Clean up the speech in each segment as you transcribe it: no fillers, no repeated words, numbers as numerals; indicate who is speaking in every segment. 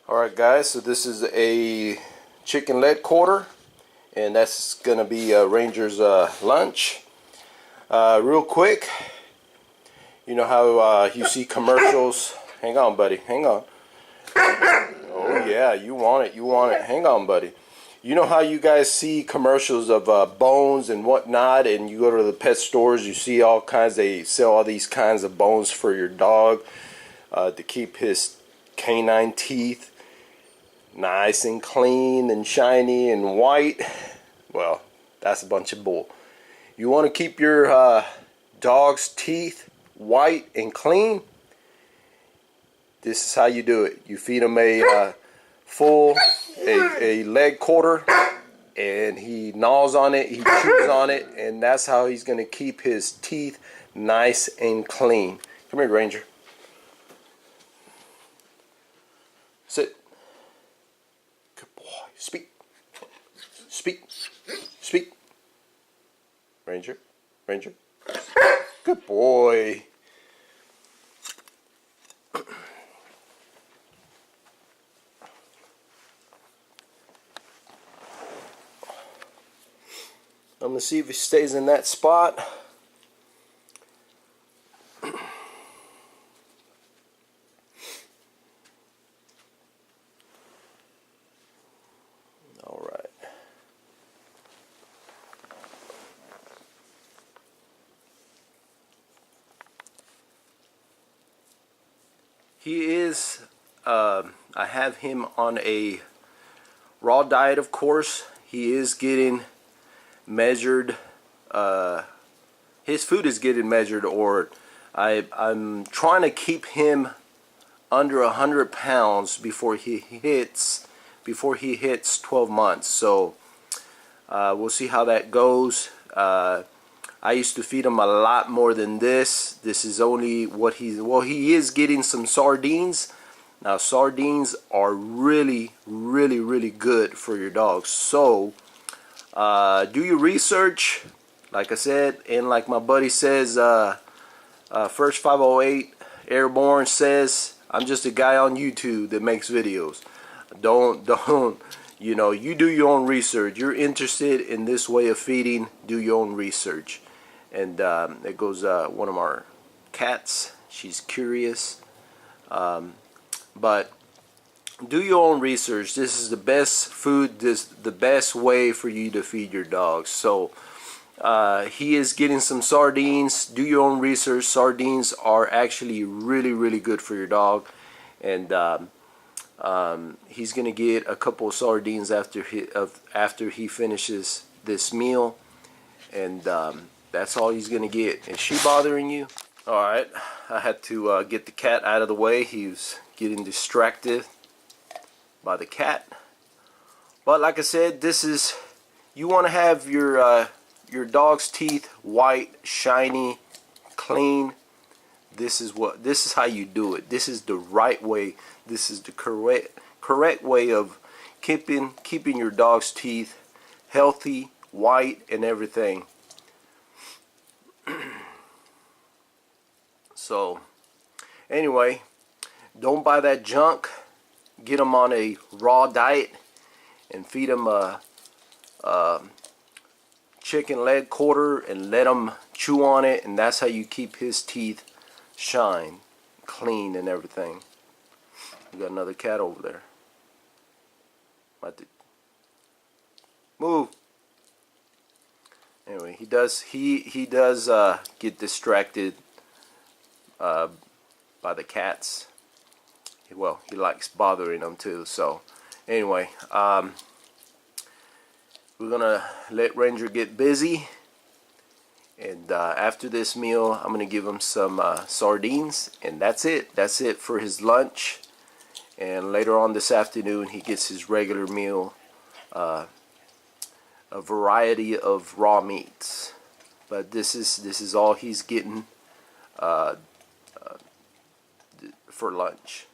Speaker 1: Alright guys, so this is a chicken leg quarter, and that's gonna be Ranger's lunch. Real quick, you know how you see commercials. Hang on buddy, hang on. Oh yeah, you want it, hang on buddy. You know how you guys see commercials of bones and whatnot, and you go to the pet stores, you see all kinds, they sell all these kinds of bones for your dog to keep his canine teeth nice and clean and shiny and white. Well, that's a bunch of bull. You want to keep your dog's teeth white and clean? This is how you do it. You feed him a leg quarter, and he gnaws on it, he chews on it, and that's how he's going to keep his teeth nice and clean. Come here, Ranger. Sit. Good boy. Speak. Speak. Speak. Ranger. Ranger. Good boy. I'm going to see if he stays in that spot. All right. He is, I have him on a raw diet, of course. He is getting measured, his food is getting measured, or I'm trying to keep him under 100 pounds before he hits 12 months. So we'll see how that goes. I used to feed him a lot more than this. This is only what he is getting some sardines. Now sardines are really good for your dog. So do your research, like I said, and like my buddy says, First 508 Airborne says, I'm just a guy on YouTube that makes videos. Don't, you know, you do your own research. You're interested in this way of feeding, do your own research. And there goes one of our cats. She's curious. But do your own research. This is the best food, the best way for you to feed your dog. So he is getting some sardines. Do your own research. Sardines are actually really good for your dog, and he's gonna get a couple of sardines after he finishes this meal, and that's all he's gonna get. Is she bothering you? All right, I had to get the cat out of the way. He was getting distracted by the cat. But like I said, this is, you want to have your dog's teeth white, shiny, clean. This is how you do it. This is the right way. This is the correct way of keeping your dog's teeth healthy, white, and everything. So anyway, don't buy that junk. Get them on a raw diet and feed them a chicken leg quarter and let them chew on it, and that's how you keep his teeth shine, clean, and everything. We got another cat over there. Move. Anyway, he does get distracted by the cats. Well, he likes bothering them too. So anyway, we're gonna let Ranger get busy, and after this meal I'm gonna give him some sardines, and that's it for his lunch. And later on this afternoon he gets his regular meal, a variety of raw meats, but this is all he's getting for lunch.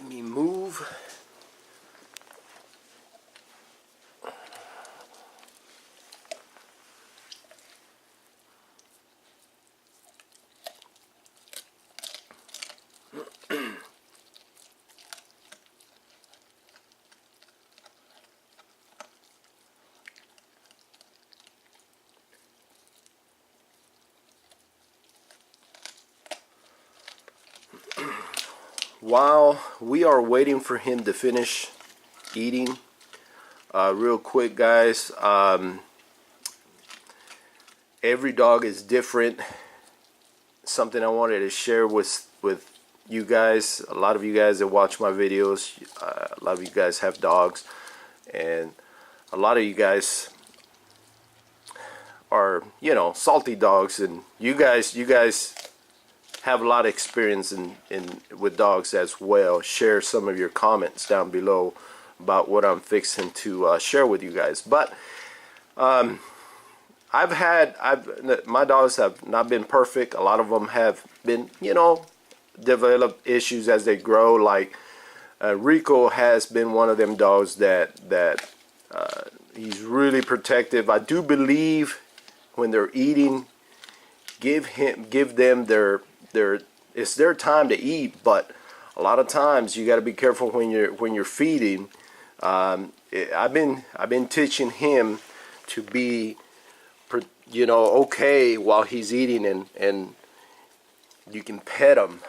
Speaker 1: Let me move. While we are waiting for him to finish eating, real quick guys, every dog is different. Something I wanted to share with you guys. A lot of you guys that watch my videos, a lot of you guys have dogs, and a lot of you guys are, you know, salty dogs, and you guys have a lot of experience in with dogs as well. Share some of your comments down below about what I'm fixing to share with you guys. But my dogs have not been perfect. A lot of them have been, you know, develop issues as they grow. Like Rico has been one of them dogs that he's really protective. I do believe when they're eating, give them it's their time to eat, but a lot of times you got to be careful when you're feeding. I've been teaching him to be, you know, okay while he's eating, and you can pet them.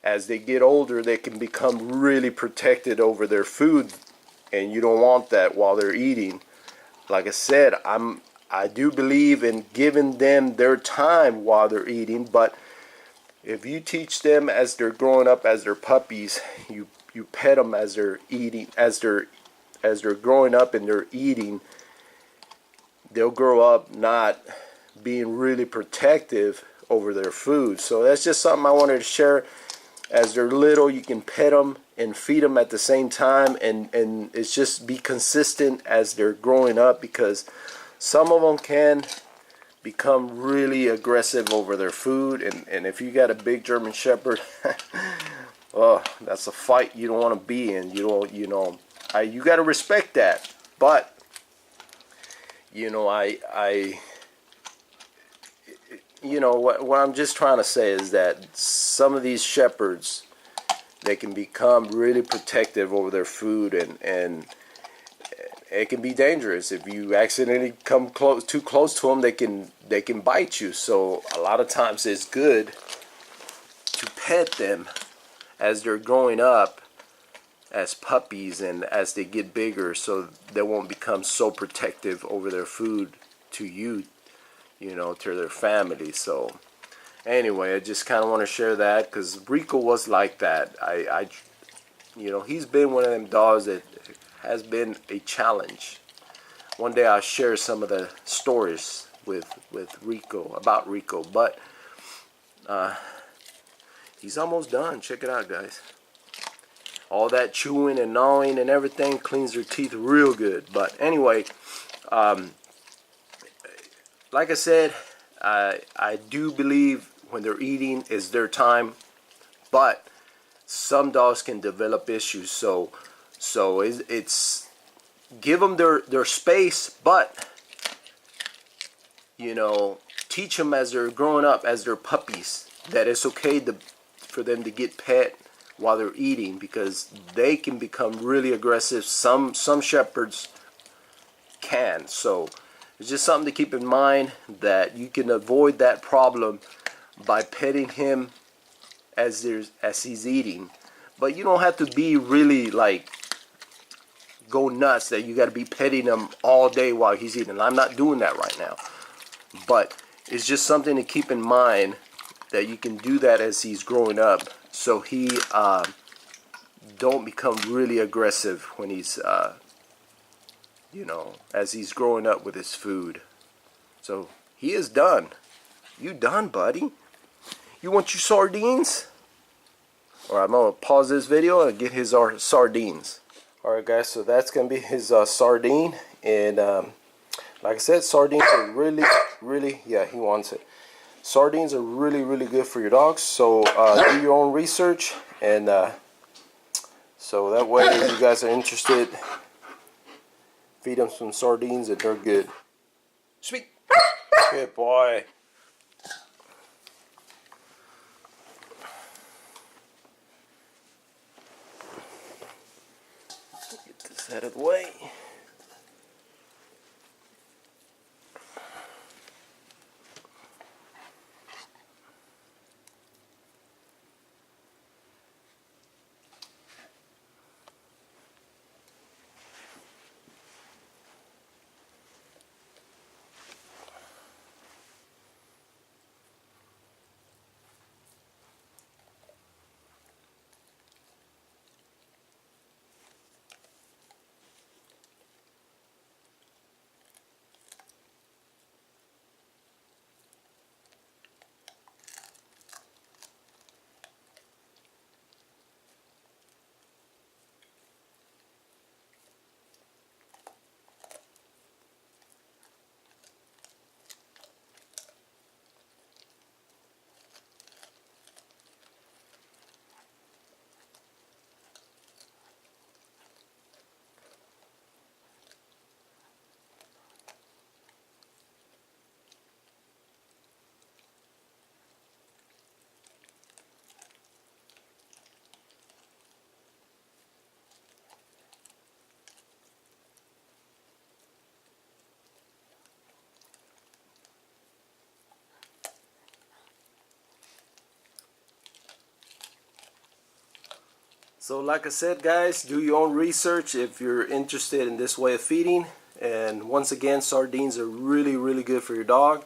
Speaker 1: As they get older, they can become really protected over their food, and you don't want that while they're eating. Like I said, I do believe in giving them their time while they're eating, but if you teach them as they're growing up, as they're puppies, you pet them as they're eating, as they're growing up and they're eating, they'll grow up not being really protective over their food. So that's just something I wanted to share. As they're little, you can pet them and feed them at the same time, and it's just be consistent as they're growing up, because some of them can become really aggressive over their food, and if you got a big German Shepherd, oh, that's a fight you don't want to be in. You got to respect that. But you know, what I'm just trying to say is that some of these shepherds, they can become really protective over their food, and it can be dangerous. If you accidentally come too close to them, they can bite you. So a lot of times it's good to pet them as they're growing up as puppies and as they get bigger, so they won't become so protective over their food to you, to their family. So anyway, I just kind of want to share that, because Rico was like that. He's been one of them dogs that has been a challenge. One day I'll share some of the stories with Rico, about Rico, but he's almost done. Check it out, guys. All that chewing and gnawing and everything cleans their teeth real good. But anyway, like I said, I do believe when they're eating is their time, but some dogs can develop issues. So it's give them their space, but teach them as they're growing up, as they're puppies, that it's okay for them to get pet while they're eating, because they can become really aggressive. Some shepherds can. So it's just something to keep in mind, that you can avoid that problem by petting him as he's eating. But you don't have to be really like go nuts that you got to be petting him all day while he's eating. I'm not doing that right now, but it's just something to keep in mind, that you can do that as he's growing up, so he don't become really aggressive when he's as he's growing up with his food. So he is done. You done, buddy? You want your sardines? Alright, I'm gonna pause this video and get his sardines. Alright guys, so that's gonna be his sardine, and like I said, sardines are really, yeah, he wants it. Sardines are really good for your dogs. So do your own research, and So that way, if you guys are interested, feed them some sardines and they're good. Sweet. Good boy. Get this out of the way. So like I said, guys, do your own research if you're interested in this way of feeding. And once again, sardines are really good for your dog.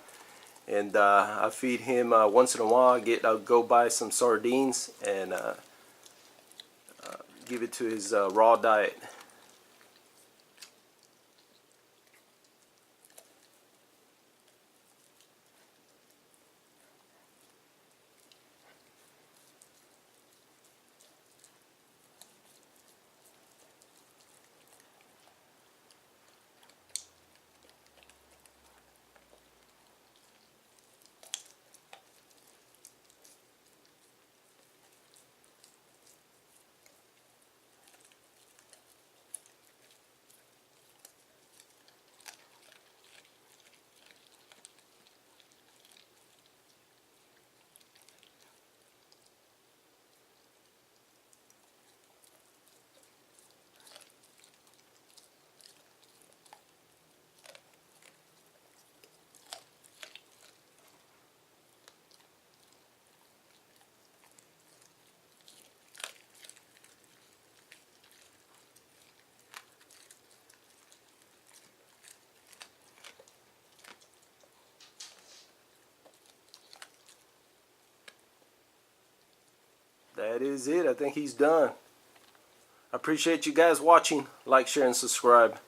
Speaker 1: And I feed him once in a while. I'll go buy some sardines and give it to his raw diet. That is it. I think he's done. I appreciate you guys watching. Like, share, and subscribe.